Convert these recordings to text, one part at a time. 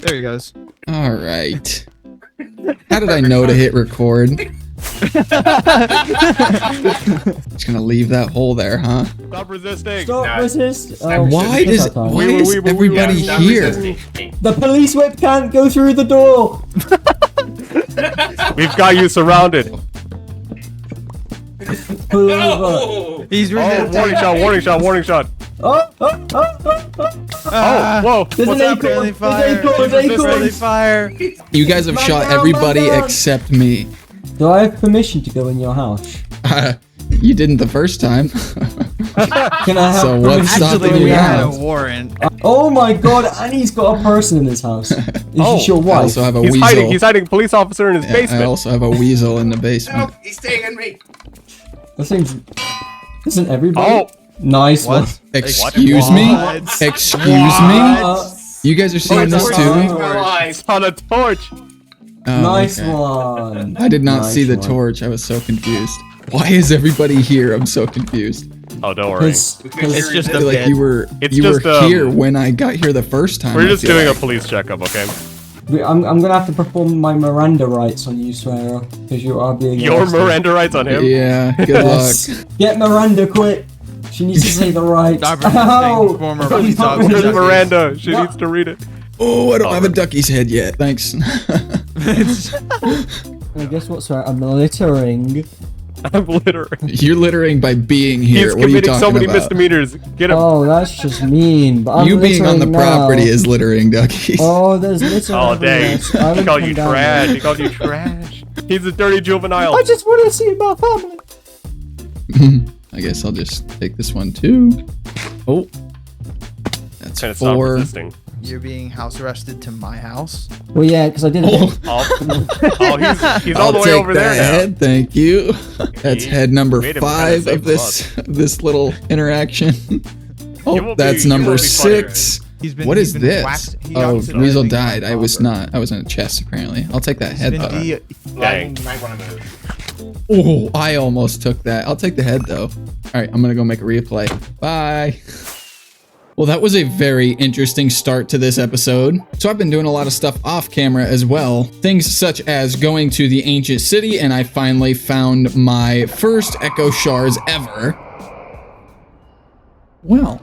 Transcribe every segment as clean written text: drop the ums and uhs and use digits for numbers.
There he goes. All right. How did I know to hit record? Just gonna leave that hole there, huh? Stop resisting. Stop resist. Why is everybody here? The police whip can't go through the door. We've got you surrounded. Pull over. He's Oh, resisting. warning shot, warning shot, warning shot. Oh, Whoa. There's What's an happening? Friendly fire. Friendly Friendly fire. You guys have shot everybody except me. Do I have permission to go in your house? You didn't the first time. Can I have So what's permission to stopping go in Actually, we your had a house? warrant. Oh my god, and he's got a person in his house. Is she your I wife? also have a He's weasel. hiding a police officer in his Yeah, basement. I also have a weasel in the basement. He's staying on me. That seems... Isn't everybody? Oh. Nice one. What? Excuse me? What? Excuse me? You guys are seeing this too? It's on a torch. Oh, Nice okay. one. I did not Nice see the one. torch. I was so confused. Why is everybody here? I'm so confused. Oh, don't worry. It's just I a feel like bit. you were It's you just, were here when I got here the first time. We're I just feel doing like. a police checkup, okay? I'm gonna have to perform my Miranda rights on you, Swearer, because you are being Your arrested. Miranda rights on him? Yeah, good Yes. luck. Get Miranda quick. She needs to say the right. Stop Ow! resisting. Former police officer. Where's Ducky. Miranda? She needs to read it. Oh, I don't have a ducky's head yet. Thanks. I guess what, Swearer? I'm littering. I'm littering. You're littering by being here. He's What are you committing talking so many about? misdemeanors. Get him. Oh, that's just mean. But I'm You being on the littering now. property is littering, duckies. Oh, there's litter. Oh, everywhere, dang. so I He wouldn't called come you down trash. there. He called you trash. He's a dirty juvenile. I just want to see my family. I guess I'll just take this one too. Oh, that's Trying to stop 4. resisting. You're being house arrested to my house. Well, yeah, because I did it. Oh, he's all I'll the way take over there that now. head, thank you. That's head number made him 5 kinda of this little interaction. Oh, won't that's be- you number won't be funny. 6. He's been. What he's is been this? whacked- he Oh, accidentally Weasel got died. I was robber. not. I was in a chest apparently. I'll take that He's head been though. Dang. You might want to move. Oh, I almost took that. I'll take the head though. All right, I'm gonna go make a replay. Bye. Well, that was a very interesting start to this episode. So I've been doing a lot of stuff off camera as well. Things such as going to the ancient city, and I finally found my first echo shards ever. Well,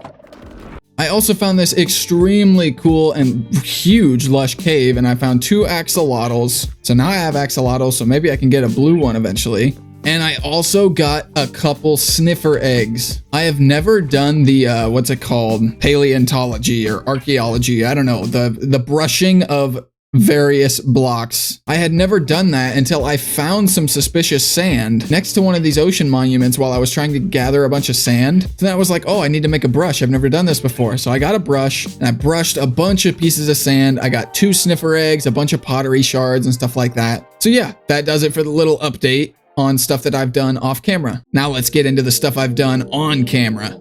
I also found this extremely cool and huge lush cave, and I found 2 axolotls. So now I have axolotls, so maybe I can get a blue one eventually. And I also got a couple sniffer eggs. I have never done the, what's it called? Paleontology or archaeology. I don't know. The brushing of various blocks. I had never done that until I found some suspicious sand next to one of these ocean monuments while I was trying to gather a bunch of sand. So then I was like, oh, I need to make a brush. I've never done this before. So I got a brush and I brushed a bunch of pieces of sand. I got 2 sniffer eggs, a bunch of pottery shards and stuff like that. So yeah, that does it for the little update on stuff that I've done off camera. Now let's get into the stuff I've done on camera.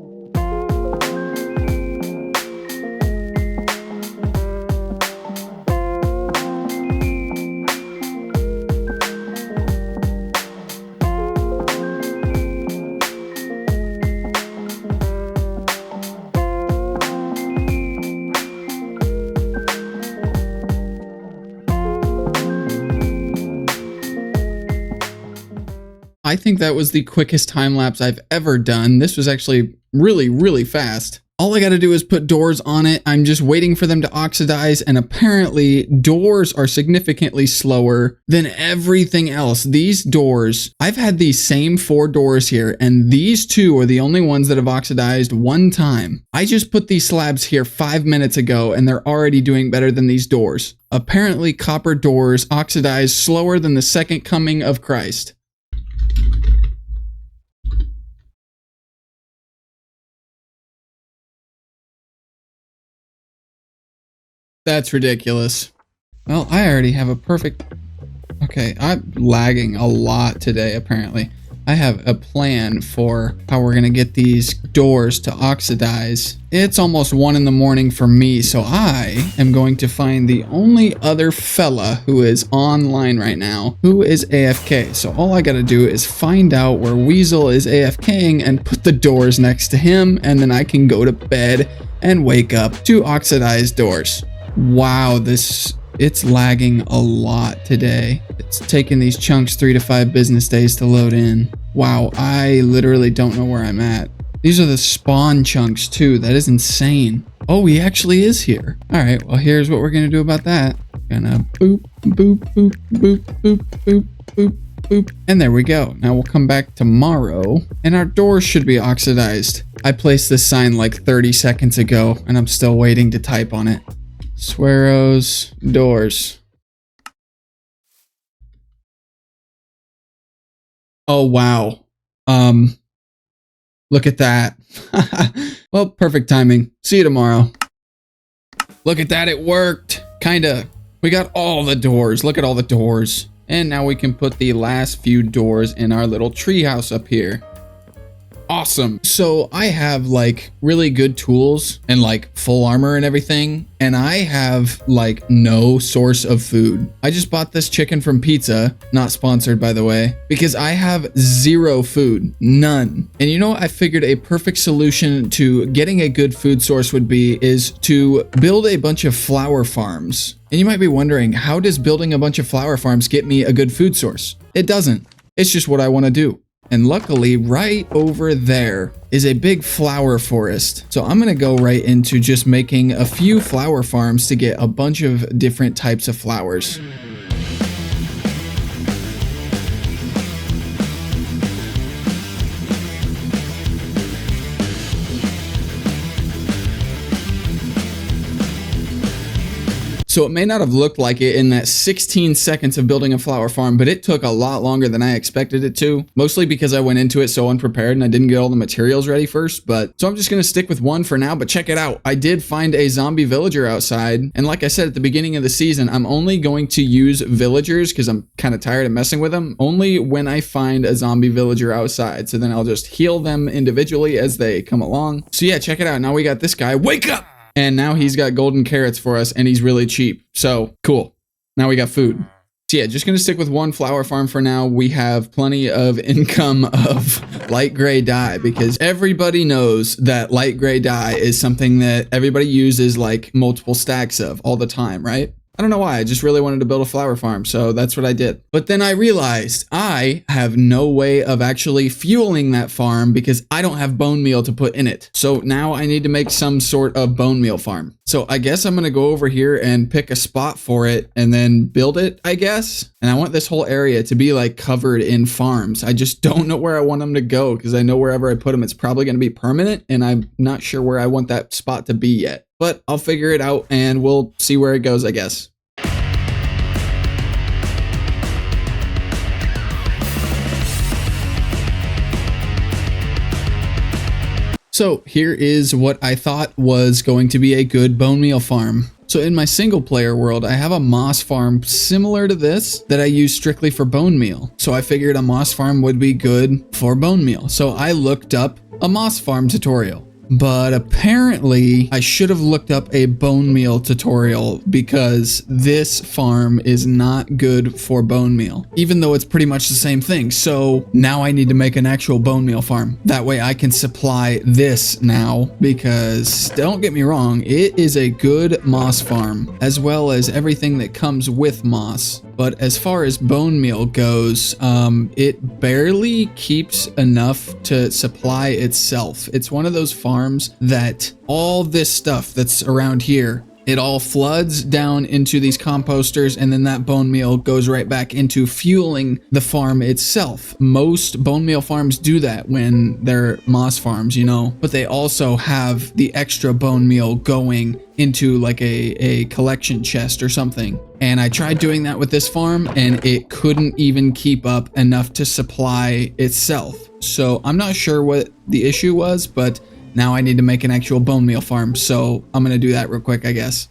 I think that was the quickest time lapse I've ever done. This was actually really, really fast. All I gotta do is put doors on it. I'm just waiting for them to oxidize, and apparently doors are significantly slower than everything else. These doors, I've had these same 4 doors here, and these 2 are the only ones that have oxidized 1 time. I just put these slabs here 5 minutes ago, and they're already doing better than these doors. Apparently copper doors oxidize slower than the second coming of Christ. That's ridiculous. Well, I already have a perfect... Okay, I'm lagging a lot today, apparently. I have a plan for how we're gonna get these doors to oxidize. It's almost 1 in the morning for me, so I am going to find the only other fella who is online right now who is AFK. So all I gotta do is find out where Weasel is AFKing and put the doors next to him, and then I can go to bed and wake up to oxidized doors. Wow, it's lagging a lot today. It's taking these chunks 3 to 5 business days to load in. Wow, I literally don't know where I'm at. These are the spawn chunks too. That is insane. Oh, he actually is here. All right, well, here's what we're gonna do about that. Gonna boop, boop, boop, boop, boop, boop, boop, boop. And there we go. Now we'll come back tomorrow and our doors should be oxidized. I placed this sign like 30 seconds ago and I'm still waiting to type on it. Swero's doors. Oh, wow. Look at that. Well, perfect timing. See you tomorrow. Look at that. It worked. Kinda. We got all the doors. Look at all the doors. And now we can put the last few doors in our little treehouse up here. Awesome. So I have like really good tools and like full armor and everything. And I have like no source of food. I just bought this chicken from Pizza, not sponsored by the way, because I have 0 food, none. And you know what I figured a perfect solution to getting a good food source would be is to build a bunch of flower farms. And you might be wondering, how does building a bunch of flower farms get me a good food source? It doesn't. It's just what I want to do. And luckily, right over there is a big flower forest. So I'm gonna go right into just making a few flower farms to get a bunch of different types of flowers. So it may not have looked like it in that 16 seconds of building a flower farm, but it took a lot longer than I expected it to. Mostly because I went into it so unprepared and I didn't get all the materials ready first. So I'm just going to stick with one for now, but check it out. I did find a zombie villager outside. And like I said at the beginning of the season, I'm only going to use villagers because I'm kind of tired of messing with them. Only when I find a zombie villager outside. So then I'll just heal them individually as they come along. So yeah, check it out. Now we got this guy. Wake up! And now he's got golden carrots for us and he's really cheap. So cool. Now we got food. So yeah, just gonna stick with one flower farm for now. We have plenty of income of light gray dye because everybody knows that light gray dye is something that everybody uses like multiple stacks of all the time, right? I don't know why, I just really wanted to build a flower farm, so that's what I did. But then I realized I have no way of actually fueling that farm because I don't have bone meal to put in it. So now I need to make some sort of bone meal farm. So I guess I'm gonna go over here and pick a spot for it and then build it, I guess. And I want this whole area to be like covered in farms. I just don't know where I want them to go because I know wherever I put them, it's probably gonna be permanent and I'm not sure where I want that spot to be yet. But I'll figure it out and we'll see where it goes, I guess. So here is what I thought was going to be a good bone meal farm. So in my single player world, I have a moss farm similar to this that I use strictly for bone meal. So I figured a moss farm would be good for bone meal. So I looked up a moss farm tutorial. But apparently I should have looked up a bone meal tutorial because this farm is not good for bone meal, even though it's pretty much the same thing. So now I need to make an actual bone meal farm. That way I can supply this now because don't get me wrong, it is a good moss farm as well as everything that comes with moss. But as far as bone meal goes, it barely keeps enough to supply itself. It's one of those farms that all this stuff that's around here, it all floods down into these composters and then that bone meal goes right back into fueling the farm itself. Most bone meal farms do that when they're moss farms, you know, but they also have the extra bone meal going into like a collection chest or something. And I tried doing that with this farm and it couldn't even keep up enough to supply itself. So I'm not sure what the issue was, but now I need to make an actual bone meal farm. So I'm gonna do that real quick, I guess.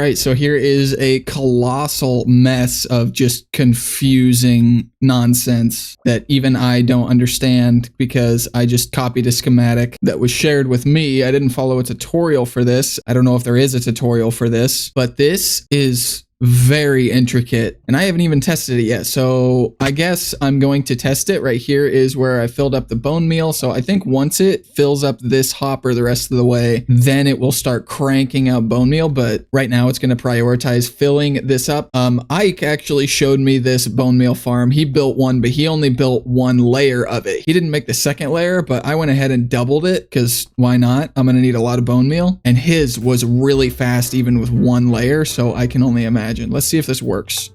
right, so here is a colossal mess of just confusing nonsense that even I don't understand because I just copied a schematic that was shared with me. I didn't follow a tutorial for this. I don't know if there is a tutorial for this, but this is very intricate and I haven't even tested it yet. So I guess I'm going to test it. Right here is where I filled up the bone meal. So I think once it fills up this hopper the rest of the way, then it will start cranking out bone meal. But right now it's going to prioritize filling this up. Ike actually showed me this bone meal farm. He built one, but he only built one layer of it. He didn't make the second layer, but I went ahead and doubled it because why not? I'm going to need a lot of bone meal. And his was really fast even with one layer. So I can only imagine. Let's see if this works.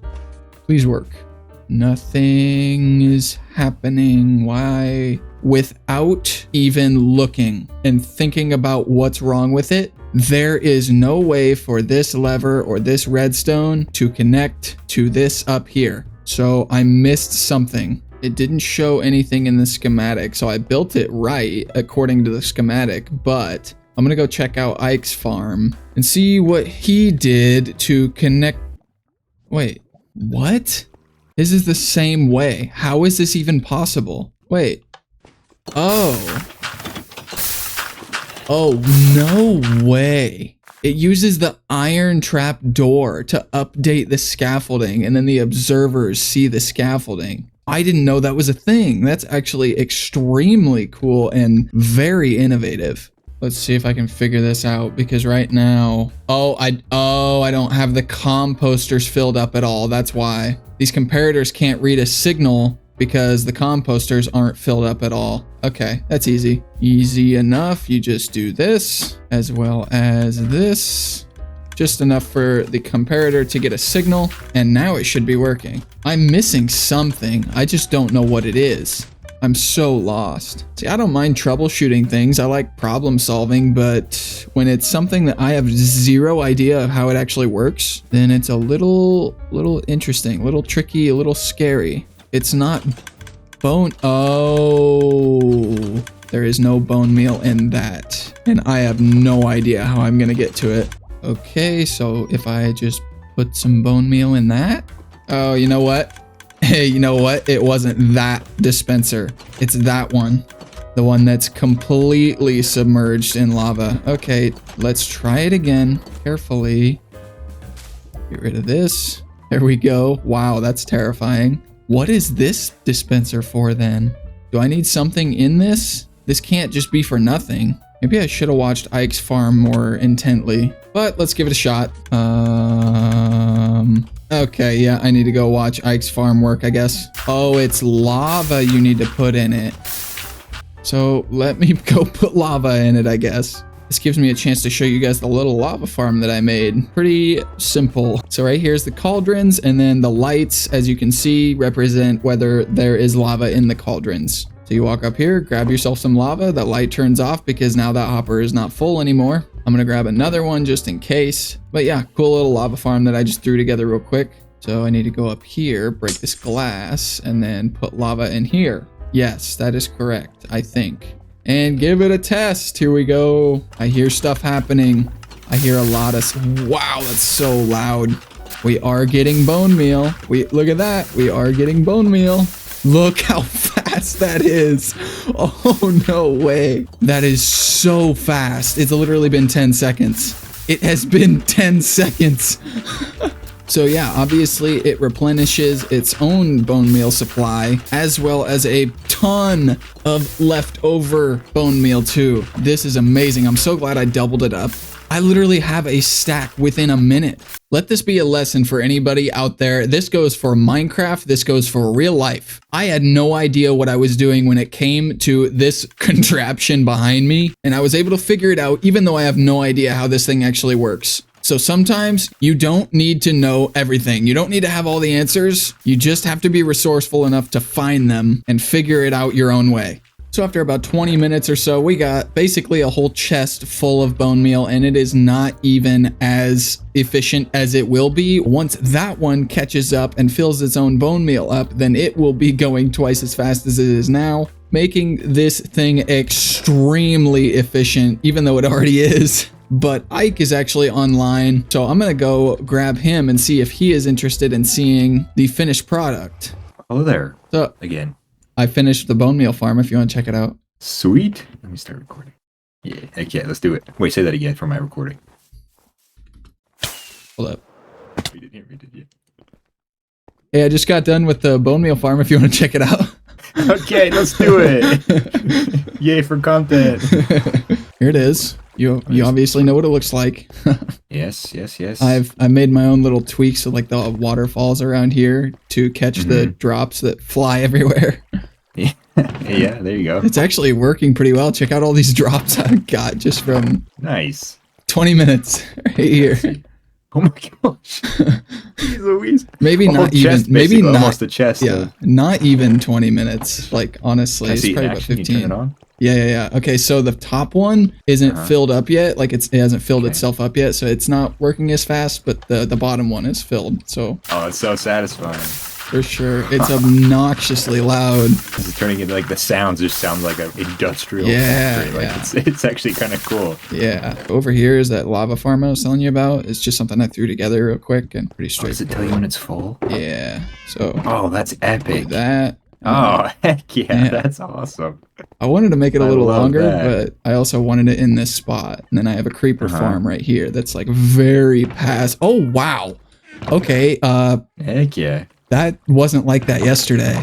Please work. Nothing is happening. Why? Without even looking and thinking about what's wrong with it, there is no way for this lever or this redstone to connect to this up here. So I missed something. It didn't show anything in the schematic. So I built it right according to the schematic, but I'm going to go check out Ike's farm and see what he did to connect. Wait, what? This is the same way. How is this even possible? Wait. Oh, no way. It uses the iron trap door to update the scaffolding and then the observers see the scaffolding. I didn't know that was a thing. That's actually extremely cool and very innovative. Let's see if I can figure this out because right now, I don't have the composters filled up at all. That's why these comparators can't read a signal because the composters aren't filled up at all. Okay, that's easy. Easy enough. You just do this as well as this. Just enough for the comparator to get a signal and now it should be working. I'm missing something. I just don't know what it is. I'm so lost. See, I don't mind troubleshooting things. I like problem solving, but when it's something that I have zero idea of how it actually works, then it's a little interesting, a little tricky, a little scary. It's not bone. Oh, there is no bone meal in that. And I have no idea how I'm going to get to it. Okay, so if I just put some bone meal in that. Oh, you know what? Hey, you know what? It wasn't that dispenser. It's that one. The one that's completely submerged in lava. Okay, let's try it again. Carefully. Get rid of this. There we go. Wow, that's terrifying. What is this dispenser for then? Do I need something in this? This can't just be for nothing. Maybe I should have watched Ike's farm more intently, but let's give it a shot. Okay, yeah, I need to go watch Ike's farm work, I guess. Oh, it's lava you need to put in it. So let me go put lava in it, I guess. This gives me a chance to show you guys the little lava farm that I made. Pretty simple. So right here's the cauldrons, and then the lights, as you can see, represent whether there is lava in the cauldrons. So you walk up here, grab yourself some lava, the light turns off because now that hopper is not full anymore. I'm gonna grab another one just in case. But yeah, cool little lava farm that I just threw together real quick. So I need to go up here, break this glass, and then put lava in here. Yes, that is correct, I think. And give it a test. Here we go. I hear stuff happening. I hear a lot of, wow, that's so loud. We are getting bone meal. Look at that. We are getting bone meal. Look how fast that is. Oh, no way. That is so fast. It's literally been 10 seconds. It has been 10 seconds. So yeah, obviously it replenishes its own bone meal supply as well as a ton of leftover bone meal too. This is amazing. I'm so glad I doubled it up. I literally have a stack within a minute. Let this be a lesson for anybody out there. This goes for Minecraft. This goes for real life. I had no idea what I was doing when it came to this contraption behind me, and I was able to figure it out even though I have no idea how this thing actually works. So sometimes you don't need to know everything. You don't need to have all the answers. You just have to be resourceful enough to find them and figure it out your own way. So after about 20 minutes or so, we got basically a whole chest full of bone meal, and it is not even as efficient as it will be. Once that one catches up and fills its own bone meal up, then it will be going twice as fast as it is now, making this thing extremely efficient, even though it already is. but Ike is actually online. So I'm going to go grab him and see if he is interested in seeing the finished product. Hello there. So Again. I finished the bone meal farm if you want to check it out. Sweet. Let me start recording. Yeah, heck yeah, let's do it. Wait, say that again for my recording. Hold up. We didn't hear me, did you? Hey, I just got done with the bone meal farm if you want to check it out. Okay, let's do it. Yay for content. Here it is. You obviously know what it looks like. Yes. I made my own little tweaks of like the waterfalls around here to catch the drops that fly everywhere. Yeah, there you go. It's actually working pretty well. Check out all these drops I got just from Nice. 20 minutes right here. Oh my gosh. Jeez Louise. Maybe A whole not even. chest, Maybe basically, not. almost a chest. Yeah, not even 20 minutes. Like honestly, Can I it's see probably in about action? You turn 15. it on? Yeah. Okay, so the top one isn't filled up yet. Like it hasn't filled Okay. itself up yet, so it's not working as fast. But the bottom one is filled. So Oh, it's so satisfying. for sure, it's obnoxiously loud. This is turning into like the sounds just sound like an industrial Yeah, factory. Like yeah. it's actually kind of cool. Yeah. Over here is that lava farm I was telling you about. It's just something I threw together real quick and pretty Oh, does straight. it tell you when it's full? Yeah. So Oh, that's do epic. that. Oh, heck yeah, Yeah. that's awesome. I wanted to make it a I little love longer, that. but I also wanted it in this spot. And then I have a creeper farm right here that's like very past. Oh wow. Okay. Heck yeah. That wasn't like that yesterday.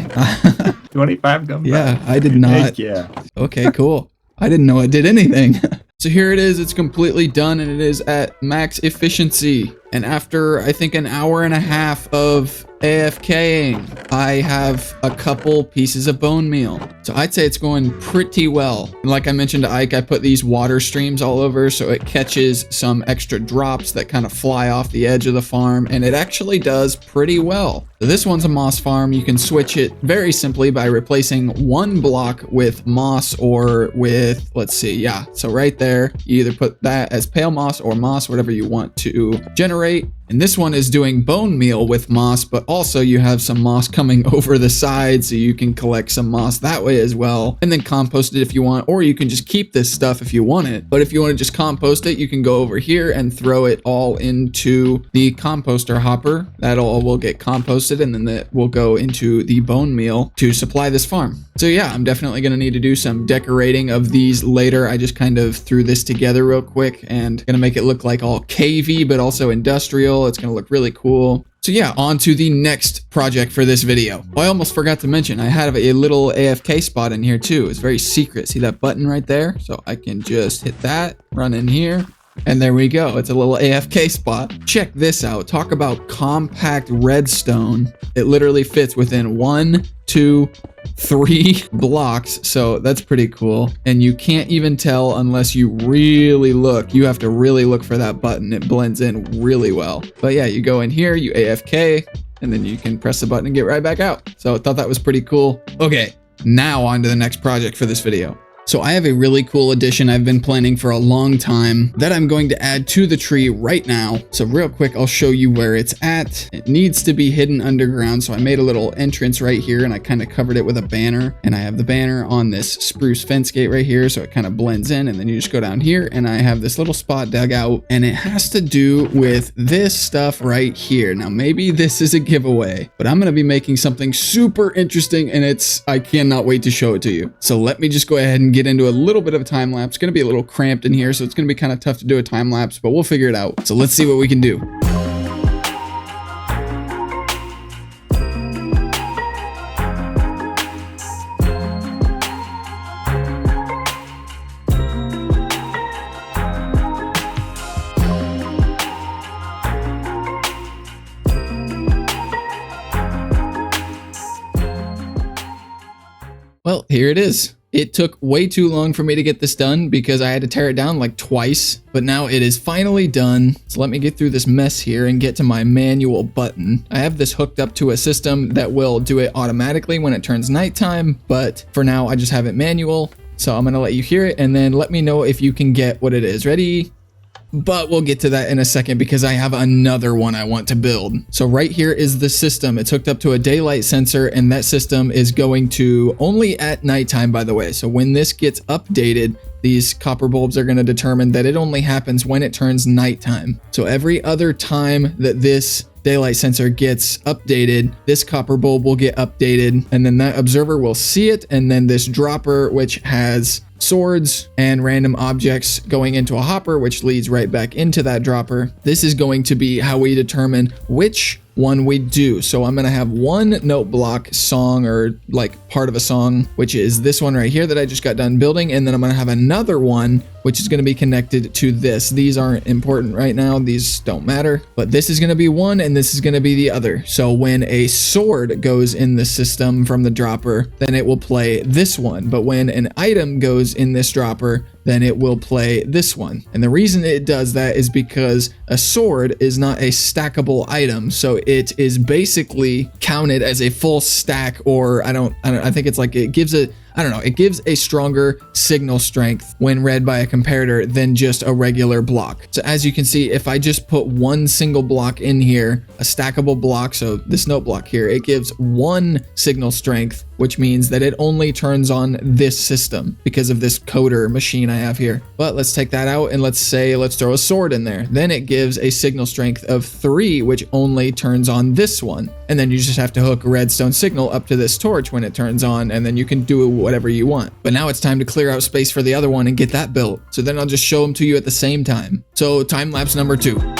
25 dumbbells. Yeah, I did not. Heck yeah. Okay, cool. I didn't know it did anything. So here it is. It's completely done and it is at max efficiency. And after I think an hour and a half of AFKing, I have a couple pieces of bone meal. So I'd say it's going pretty well. And like I mentioned to Ike, I put these water streams all over so it catches some extra drops that kind of fly off the edge of the farm, and it actually does pretty well. So this one's a moss farm. You can switch it very simply by replacing one block with moss or with, let's see, yeah. So right there, you either put that as pale moss or moss, whatever you want to generate. And this one is doing bone meal with moss, but also you have some moss coming over the side so you can collect some moss that way as well, and then compost it if you want, or you can just keep this stuff if you want it. But if you want to just compost it, you can go over here and throw it all into the composter hopper. That all will get composted, and then that will go into the bone meal to supply this farm. So yeah, I'm definitely going to need to do some decorating of these later. I just kind of threw this together real quick and going to make it look like all cavey, but also industrial. It's going to look really cool. So yeah, on to the next project for this video. Oh, I almost forgot to mention, I have a little AFK spot in here too. It's very secret. See that button right there? So I can just hit that, run in here, and there we go. It's a little AFK spot. Check this out. Talk about compact redstone. It literally fits within 1, 2, 3 blocks. So that's pretty cool. And you can't even tell unless you really look. You have to really look for that button. It blends in really well. But yeah, you go in here, you AFK, and then you can press the button and get right back out. So I thought that was pretty cool. Okay, now on to the next project for this video. So I have a really cool addition I've been planning for a long time that I'm going to add to the tree right now. So real quick, I'll show you where it's at. It needs to be hidden underground. So I made a little entrance right here and I kind of covered it with a banner, and I have the banner on this spruce fence gate right here. So it kind of blends in, and then you just go down here and I have this little spot dug out, and it has to do with this stuff right here. Now, maybe this is a giveaway, but I'm going to be making something super interesting, and I cannot wait to show it to you. So let me just go ahead and get into a little bit of a time lapse. It's going to be a little cramped in here, so it's going to be kind of tough to do a time lapse, but we'll figure it out. So let's see what we can do. Well, here it is. It took way too long for me to get this done because I had to tear it down like twice, but now it is finally done. So let me get through this mess here and get to my manual button. I have this hooked up to a system that will do it automatically when it turns nighttime, but for now I just have it manual. So I'm gonna let you hear it and then let me know if you can get what it is. Ready? But we'll get to that in a second because I have another one I want to build. So right here is the system. It's hooked up to a daylight sensor, and that system is going to only at nighttime, by the way. So when this gets updated, these copper bulbs are going to determine that it only happens when it turns nighttime. So every other time that this daylight sensor gets updated, this copper bulb will get updated, and then that observer will see it, and then this dropper, which has swords and random objects going into a hopper, which leads right back into that dropper. This is going to be how we determine which one we do. So I'm going to have one note block song, or like part of a song, which is this one right here that I just got done building. And then I'm going to have another one, which is going to be connected to this. These aren't important right now. These don't matter, but this is going to be one and this is going to be the other. So when a sword goes in the system from the dropper, then it will play this one. But when an item goes in this dropper, then it will play this one. And the reason it does that is because a sword is not a stackable item. So it is basically counted as a full stack, or I think it's like it gives a stronger signal strength when read by a comparator than just a regular block. So as you can see, if I just put one single block in here, a stackable block, so this note block here, it gives one signal strength, which means that it only turns on this system because of this coder machine I have here. But let's take that out and let's throw a sword in there. Then it gives a signal strength of 3, which only turns on this one. And then you just have to hook a redstone signal up to this torch when it turns on, and then you can do whatever you want. But now it's time to clear out space for the other one and get that built. So then I'll just show them to you at the same time. So time lapse number 2.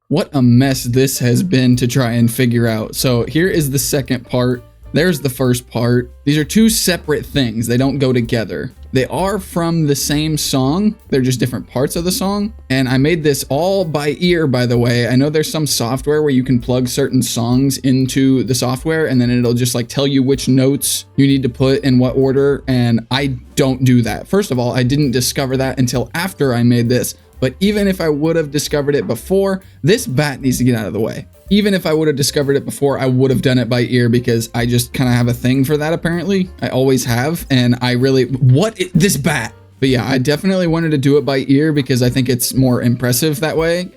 What a mess this has been to try and figure out. So here is the second part. There's the first part. These are two separate things. They don't go together. They are from the same song. They're just different parts of the song. And I made this all by ear, by the way. I know there's some software where you can plug certain songs into the software and then it'll just like tell you which notes you need to put in what order. And I don't do that. First of all, I didn't discover that until after I made this. But even if I would have discovered it before, this bat needs to get out of the way. Even if I would have discovered it before, I would have done it by ear because I just kind of have a thing for that apparently. I always have, and this bat? But yeah, I definitely wanted to do it by ear because I think it's more impressive that way.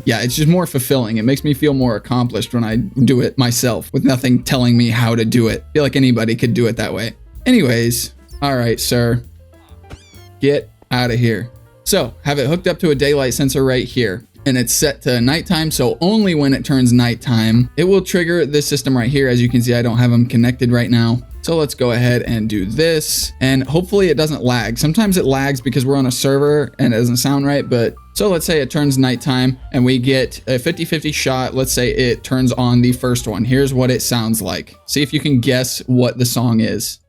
Yeah, it's just more fulfilling. It makes me feel more accomplished when I do it myself with nothing telling me how to do it. I feel like anybody could do it that way. Anyways, all right, sir, get out of here. So have it hooked up to a daylight sensor right here, and it's set to nighttime. So only when it turns nighttime, it will trigger this system right here. As you can see, I don't have them connected right now. So let's go ahead and do this, and hopefully it doesn't lag. Sometimes it lags because we're on a server and it doesn't sound right, but so let's say it turns nighttime and we get a 50-50 shot. Let's say it turns on the first one. Here's what it sounds like. See if you can guess what the song is.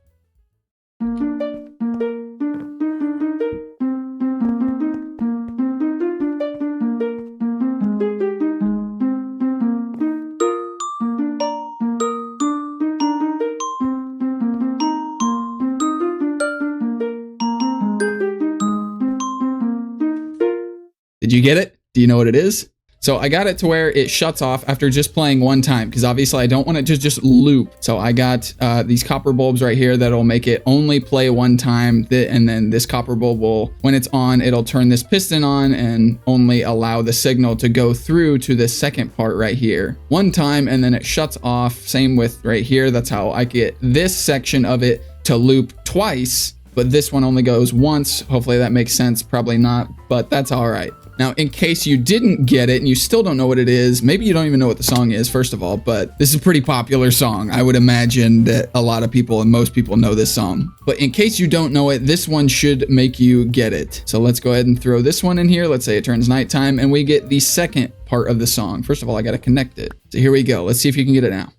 Did you get it? Do you know what it is? So I got it to where it shuts off after just playing one time, because obviously I don't want it to just loop. So I got these copper bulbs right here that'll make it only play one time. And then this copper bulb will, when it's on, it'll turn this piston on and only allow the signal to go through to this second part right here one time. And then it shuts off. Same with right here. That's how I get this section of it to loop twice. But this one only goes once. Hopefully that makes sense. Probably not, but that's all right. Now, in case you didn't get it and you still don't know what it is, maybe you don't even know what the song is, first of all, but this is a pretty popular song. I would imagine that a lot of people and most people know this song. But in case you don't know it, this one should make you get it. So let's go ahead and throw this one in here. Let's say it turns nighttime and we get the second part of the song. First of all, I got to connect it. So here we go. Let's see if you can get it now.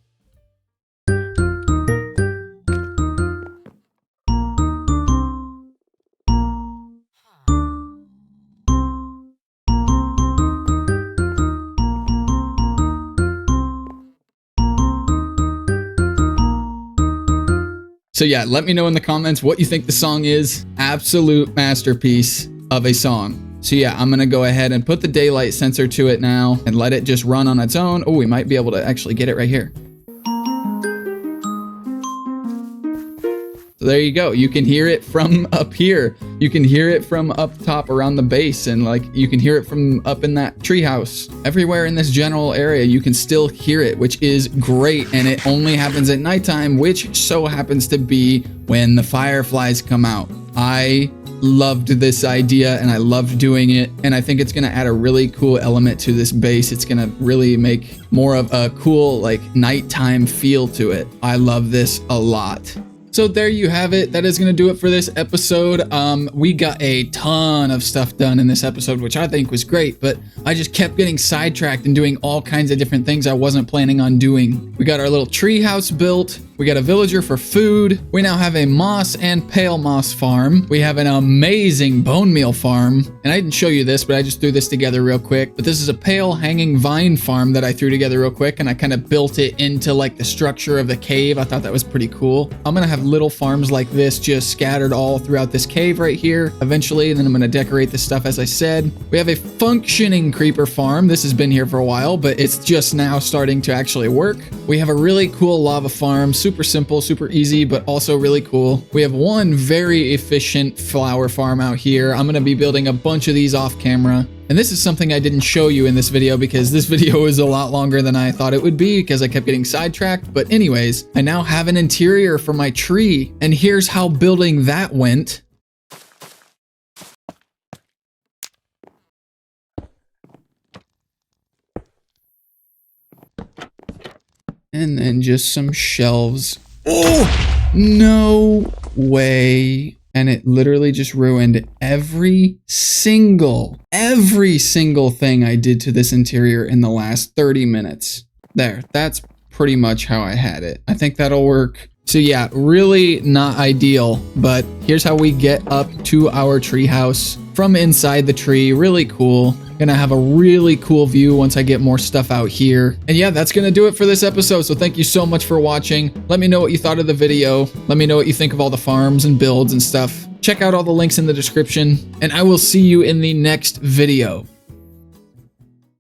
So yeah, let me know in the comments what you think the song is. Absolute masterpiece of a song. So yeah, I'm gonna go ahead and put the daylight sensor to it now and let it just run on its own. Oh, we might be able to actually get it right here. So there you go. You can hear it from up here. You can hear it from up top around the base, and like you can hear it from up in that treehouse. Everywhere in this general area, you can still hear it, which is great. And it only happens at nighttime, which so happens to be when the fireflies come out. I loved this idea and I loved doing it. And I think it's going to add a really cool element to this base. It's going to really make more of a cool like nighttime feel to it. I love this a lot. So there you have it. That is going to do it for this episode. We got a ton of stuff done in this episode, which I think was great, but I just kept getting sidetracked and doing all kinds of different things I wasn't planning on doing. We got our little tree house built. We got a villager for food. We now have a moss and pale moss farm. We have an amazing bone meal farm. And I didn't show you this, but I just threw this together real quick. But this is a pale hanging vine farm that I threw together real quick. And I kind of built it into like the structure of the cave. I thought that was pretty cool. I'm going to have little farms like this just scattered all throughout this cave right here eventually. And then I'm going to decorate this stuff as I said. We have a functioning creeper farm. This has been here for a while, but it's just now starting to actually work. We have a really cool lava farm. Super simple, super easy, but also really cool. We have one very efficient flower farm out here. I'm going to be building a bunch of these off camera. And this is something I didn't show you in this video because this video is a lot longer than I thought it would be because I kept getting sidetracked. But anyways, I now have an interior for my tree. And here's how building that went. And then just some shelves. Oh, no way. And it literally just ruined every single thing I did to this interior in the last 30 minutes. There, that's pretty much how I had it. I think that'll work. So yeah, really not ideal, but here's how we get up to our treehouse from inside the tree. Really cool. Gonna have a really cool view once I get more stuff out here. And yeah, that's gonna do it for this episode. So thank you so much for watching. Let me know what you thought of the video. Let me know what you think of all the farms and builds and stuff. Check out all the links in the description, and I will see you in the next video.